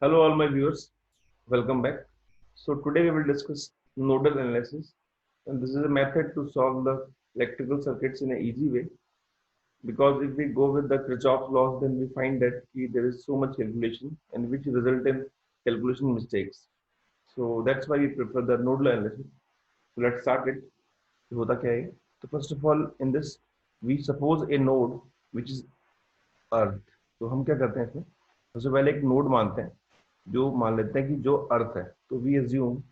Hello, all my viewers. Welcome back. So today we will discuss nodal analysis, and this is a method to solve the electrical circuits in an easy way. Because if we go with the Kirchhoff's laws, then we find that there is so much calculation, and which result in calculation mistakes. So that's why we prefer the nodal analysis. So let's start it. तो होता क्या है? तो first of all, in this, we suppose a node which is अर्थ. तो हम क्या करते हैं इसमें? सबसे पहले एक नोड मानते हैं, जो मान लेते हैं कि जो अर्थ है. तो we assume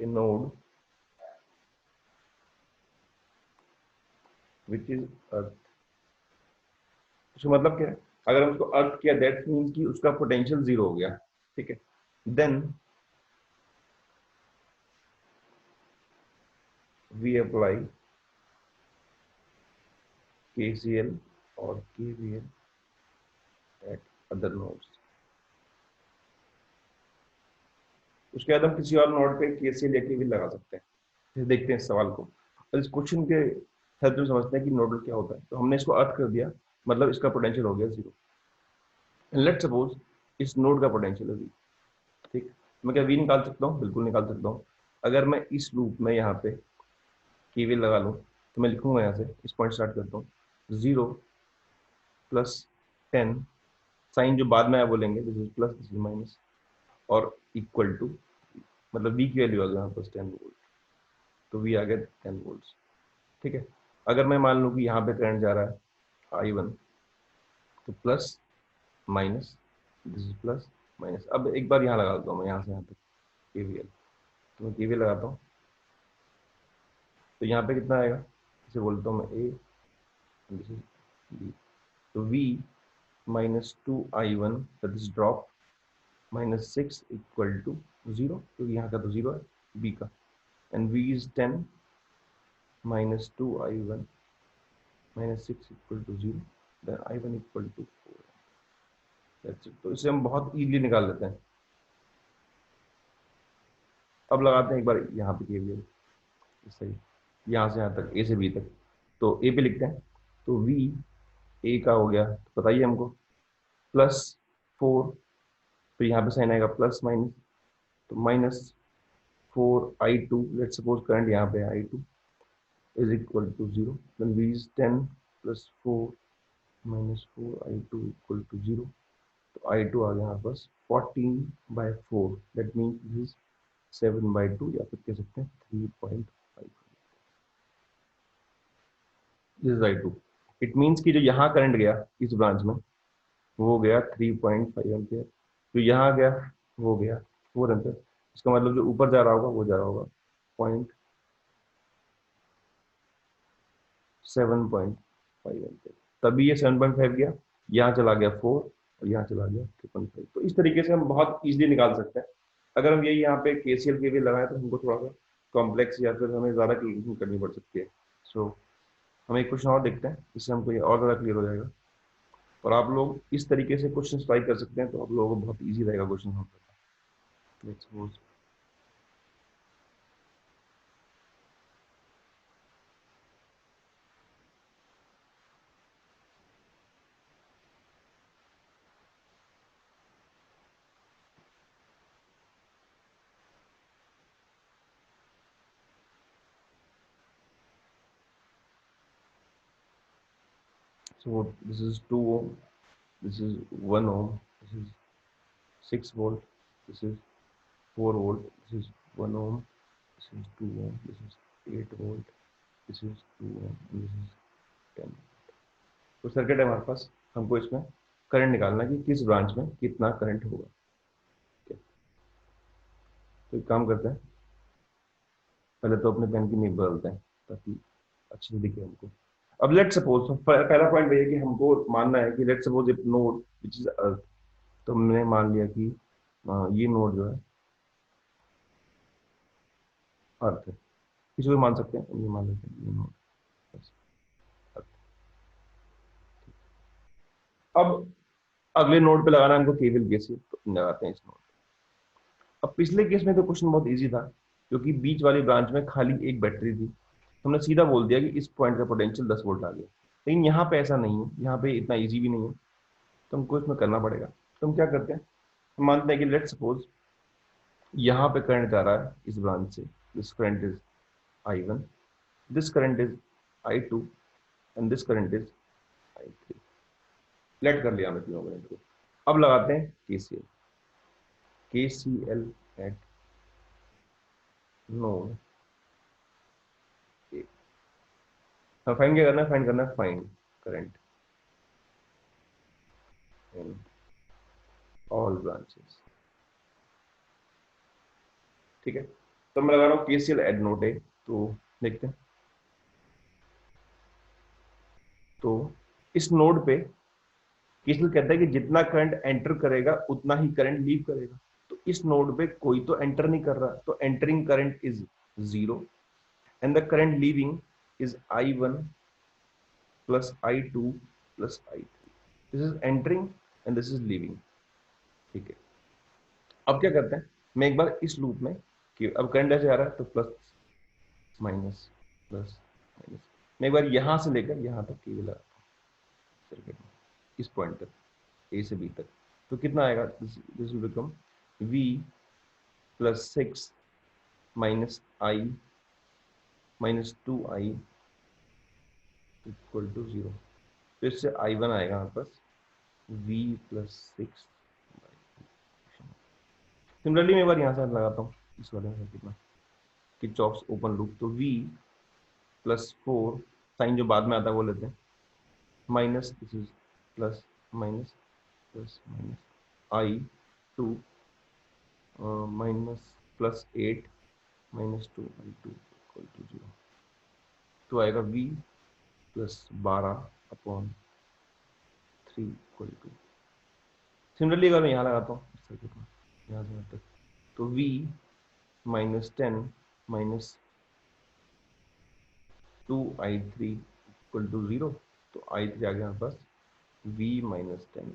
a node which is earth. उसका मतलब क्या है? अगर हम उसको अर्थ किया, दैट मीन कि उसका पोटेंशियल जीरो हो गया. ठीक है. देन वी अप्लाई KCL और KVL एट अदर नोड्स. उसके बाद हम किसी और नोड पे KCL या KVL लगा सकते हैं. फिर देखते हैं इस सवाल को, और इस क्वेश्चन के हेल्प से समझते हैं कि नोडल क्या होता है. तो हमने इसको अर्थ कर दिया, मतलब इसका पोटेंशियल हो गया जीरो. लेट्स सपोज इस नोड का पोटेंशियल है V. ठीक. मैं क्या V निकाल सकता हूँ? बिल्कुल निकाल सकता हूँ. अगर मैं इस लूप में यहाँ पे KVL लगा लूँ, तो मैं लिखूंगा यहाँ से, इस पॉइंट स्टार्ट करता हूँ, 0 + 10, साइन जो बाद में आया बोलेंगे, this is plus, this is minus, और इक्वल टू, मतलब V की वैल्यू आ गई यहाँ पर 10 वोल्ट. तो V आ गया 10 वोल्ट. ठीक है. अगर मैं मान लूँ कि यहाँ पे करंट जा रहा है I1, तो plus minus, this is plus minus. अब एक बार यहाँ लगा देता हूँ मैं, यहाँ से यहाँ तक KVL. तो मैं KVL लगाता हूँ, तो यहाँ पे कितना आएगा? इसे बोलता हूँ मैं A, दिस इज B. तो V -2I1, that is drop, -6 equal to 0, क्योंकि यहाँ का तो 0 है B का. And V is 10, -2I1 -6 equal to 0, then I1 equal to 4. That's it. तो इसे हम बहुत इजीली निकाल लेते हैं. अब लगाते हैं एक बार यहाँ पे KVL. सही. यहाँ से यहाँ तक, A से B तक. तो A पे लिखते हैं. तो V A का हो गया, तो बताइए हमको, +4. तो यहाँ पे साइन आएगा प्लस माइनस, तो -4I2, लेट्स सपोज करंट यहाँ पे I2 is equal to 0. Then V is 10 + 4 -4I2 equal to 0. तो I2 आ गया यहाँ पास 14/4, दैट मीन्स दिस इज 7/2, या फिर कह सकते हैं 3.5. This is I2. It means कि जो यहाँ करंट गया इस ब्रांच में, वो गया 3.5 एम्पियर. जो यहाँ गया वो गया 4 एम्पियर. इसका मतलब जो ऊपर जा रहा होगा वो जा रहा होगा 7.5 एम्पियर. तभी ये 7.5 गया, यहाँ चला गया 4, और यहाँ चला गया 3.5. तो इस तरीके से हम बहुत इजीली निकाल सकते हैं. अगर हम यही यहाँ पे KCL KVL लगाए, तो हमको थोड़ा सा कॉम्प्लेक्स या फिर हमें ज़्यादा कैलकुलेशन करनी पड़ सकती है. सो हम एक क्वेश्चन और देखते हैं, इससे हमको ये और ज़्यादा क्लियर हो जाएगा. और आप लोग इस तरीके से क्वेश्चन ट्राई कर सकते हैं, तो आप लोगों को बहुत ईजी रहेगा क्वेश्चन सॉल्व करना. Let's suppose so this is 2 ohm, this is 1 ohm, this is 6 volt, this is 4 volt, this is 1 ohm, this is 2 ohm, this is 8 volt, this is 2 ohm, and this is 10. तो circuit है हमारे पास. हमको इसमें current निकालना है कि किस branch में कितना करंट होगा. तो एक काम करते हैं, पहले तो अपने पेन की निब बदलते हैं ताकि अच्छे से दिखे हमको. अब लेट सपोज, पहला पॉइंट भैया कि हमको मानना है कि let suppose if node which is earth. तो हमने मान लिया कि ये नोड जो है अर्थ है. किसी को मान सकते हैं, ये मान लेते हैं ये नोड अर्थ. अब अगले नोड पे लगाना है हमको केवल केसीएल. तो लगाते हैं इस नोड. अब पिछले केस में तो क्वेश्चन बहुत इजी था, क्योंकि बीच वाली ब्रांच में खाली एक बैटरी थी. हमने सीधा बोल दिया कि इस पॉइंट का पोटेंशियल 10 वोल्ट आ गया. लेकिन यहाँ पे ऐसा नहीं है, यहाँ पे इतना इजी भी नहीं है, तो हमको इसमें करना पड़ेगा। तो हम क्या करते हैं, हम मानते हैं कि लेट सपोज यहाँ पे करंट जा रहा है इस ब्रांच से, this current is I1, this current is I2 and this current is I3। Let कर लिया हमने तीनों करंट को। अब लगाते हैं KCL। KCL eight node A. Find क्या करना है, फाइंड करना है find current in all branches. ठीक है, तो मैं लगा रहा हूँ KCL एट नोड ए। तो देखते हैं, तो इस नोड पे केसीएल कहता है कि जितना करंट एंटर करेगा उतना ही करंट लीव करेगा। तो इस नोड पे कोई तो एंटर नहीं कर रहा, तो entering current is 0 and the current leaving is I1 plus I2 plus I3। This is entering and this is leaving. ठीक है, अब क्या करते हैं, मैं एक बार इस लूप में कि अब करंट ऐसे आ रहा है तो प्लस माइनस प्लस माइनस, मैं एक बार यहां से लेकर यहां तक केवल लगाता हूं सर्किट में, इस पॉइंट तक ए से बी तक। तो कितना आएगा, this will become V plus 6 minus I minus 2I equal to 0। तो इससे I1 आएगा हमारे पास V प्लस 6। सिमिलरली मैं एक बार यहाँ से लगाता हूँ इस वाले में कितना, किरचॉफ्स ओपन लूप। तो V प्लस 4, साइन जो बाद में आता है वो लेते हैं, minus this is plus minus plus minus I2 minus plus 8 minus 2I2 equal to 0। तो आएगा V plus 12 upon 3 equal to. Similarly अगर मैं यहाँ लगाता हूँ सर्किट में यहाँ से यहाँ तक, तो V minus 10 minus 2I3 equal to 0। तो I3 आ गया हमारे पास V माइनस 10।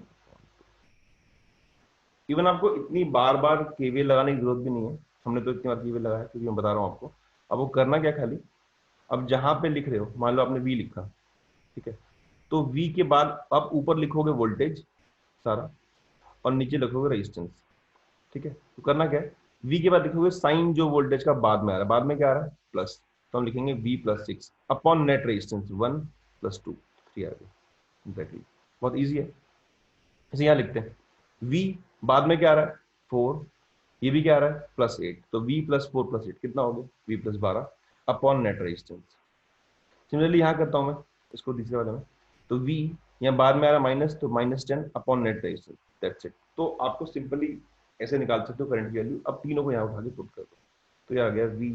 इवन आपको इतनी बार बार केवीएल लगाने की जरूरत भी नहीं है, हमने तो इतनी बार केवीएल लगाया क्योंकि मैं बता रहा हूँ आपको। अब वो करना क्या, खाली अब जहां पे लिख रहे हो, मान लो आपने V लिखा, ठीक है, तो V के बाद आप ऊपर लिखोगे वोल्टेज सारा और नीचे लिखोगे रेजिस्टेंस। ठीक है, तो करना क्या है, V के बाद लिखोगे साइन जो वोल्टेज का बाद में आ रहा है, बाद में क्या आ रहा है प्लस, तो हम लिखेंगे V plus 6 upon net resistance 1 plus 2 3 आ गया एग्जैक्टली। बहुत ईजी है। इसे यहाँ लिखते हैं, V बाद में क्या आ रहा है 4, ये भी क्या आ रहा है प्लस 8, तो V प्लस 4 प्लस 8 कितना हो गया V plus 12 upon net resistance. Similarly यहाँ करता हूँ मैं इसको तीसरे वाले में, तो V यहाँ बाद में आ रहा है माइनस, तो minus 10 upon net resistance, that's it. तो आपको सिंपली ऐसे निकाल सकते हो करंट की वैल्यू। अब तीनों को यहाँ उठा के पुट कर दो, तो ये आ गया V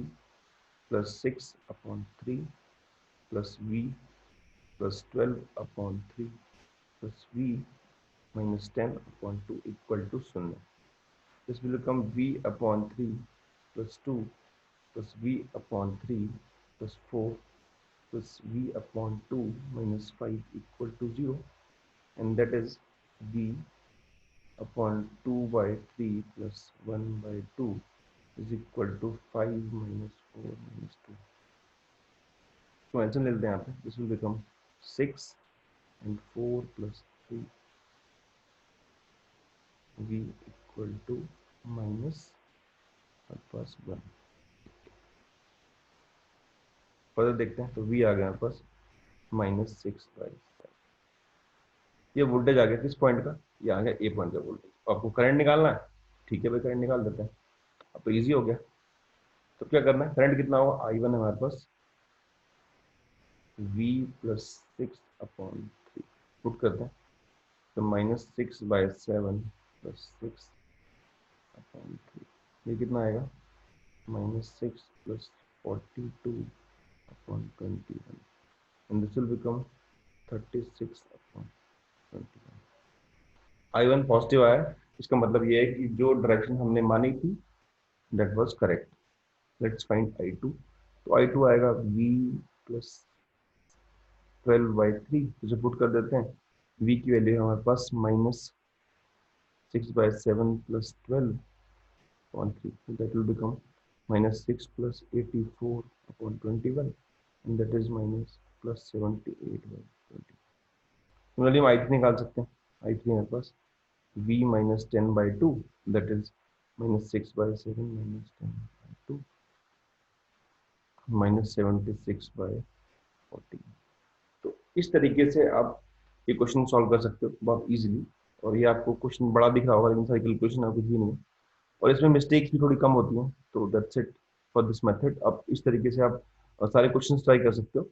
plus 6 upon 3 plus V plus 12 upon 3 plus V minus 10 upon 2 equal to 0। This will become V upon 3 plus 2 plus V upon 3 plus 4 plus V upon 2 minus 5 equal to 0, and that is V upon 2 by 3 plus 1 by 2 is equal to 5 minus 4 minus 2। तो answer ले लेते हैं यहाँ पे, this will become 6 and 4 plus 3 V equal to minus plus 1। Further देखते हैं, तो V आ गया हमारे पास माइनस 6/7। ये वोल्टेज आ गया किस पॉइंट का, ये आ गया ए पॉइंट का वोल्टेज। आपको करंट निकालना है, ठीक है भाई करंट निकाल देते हैं, अब तो इजी हो गया। तो क्या करना है, करंट कितना होगा I1 है हमारे पास V प्लस 6 अपॉन 3 पुट करते हैं, तो माइनस 6/7 प्लस 6 अपॉन 3, ये कितना आएगा minus 6 plus 42 upon 21, and this will become 36 upon 21। I1 positive आया, इसका मतलब ये है कि जो डायरेक्शन हमने मानी थी that was correct. Let's find I2। तो I2 आएगा V प्लस 12/3, इसे पुट कर देते हैं, V की वैल्यू है हमारे पास minus 6/7 plus 12/3, that will become minus 6 plus 84 upon 21, and that is minus plus 78/21। Similarly हम i3 निकाल सकते हैं। i3 मेरे पास v माइनस 10/2 दैट इज -6/7 -10/2 -76/14। तो इस तरीके से आप ये क्वेश्चन सॉल्व कर सकते हो बहुत इजीली। और ये आपको क्वेश्चन बड़ा दिख रहा होगा लेकिन सारी कैलकुलेशन है कुछ भी नहीं है, और इसमें मिस्टेक्स भी थोड़ी कम होती हैं। तो that's it for this method. अब इस तरीके से आप सारे क्वेश्चन ट्राई कर सकते हो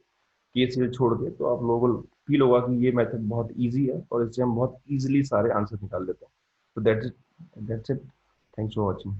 केस से छोड़ के, तो आप लोगों को फील होगा कि ये मेथड बहुत इजी है और इससे हम बहुत इजीली सारे आंसर निकाल लेते हैं। तो that's it. Thanks for watching.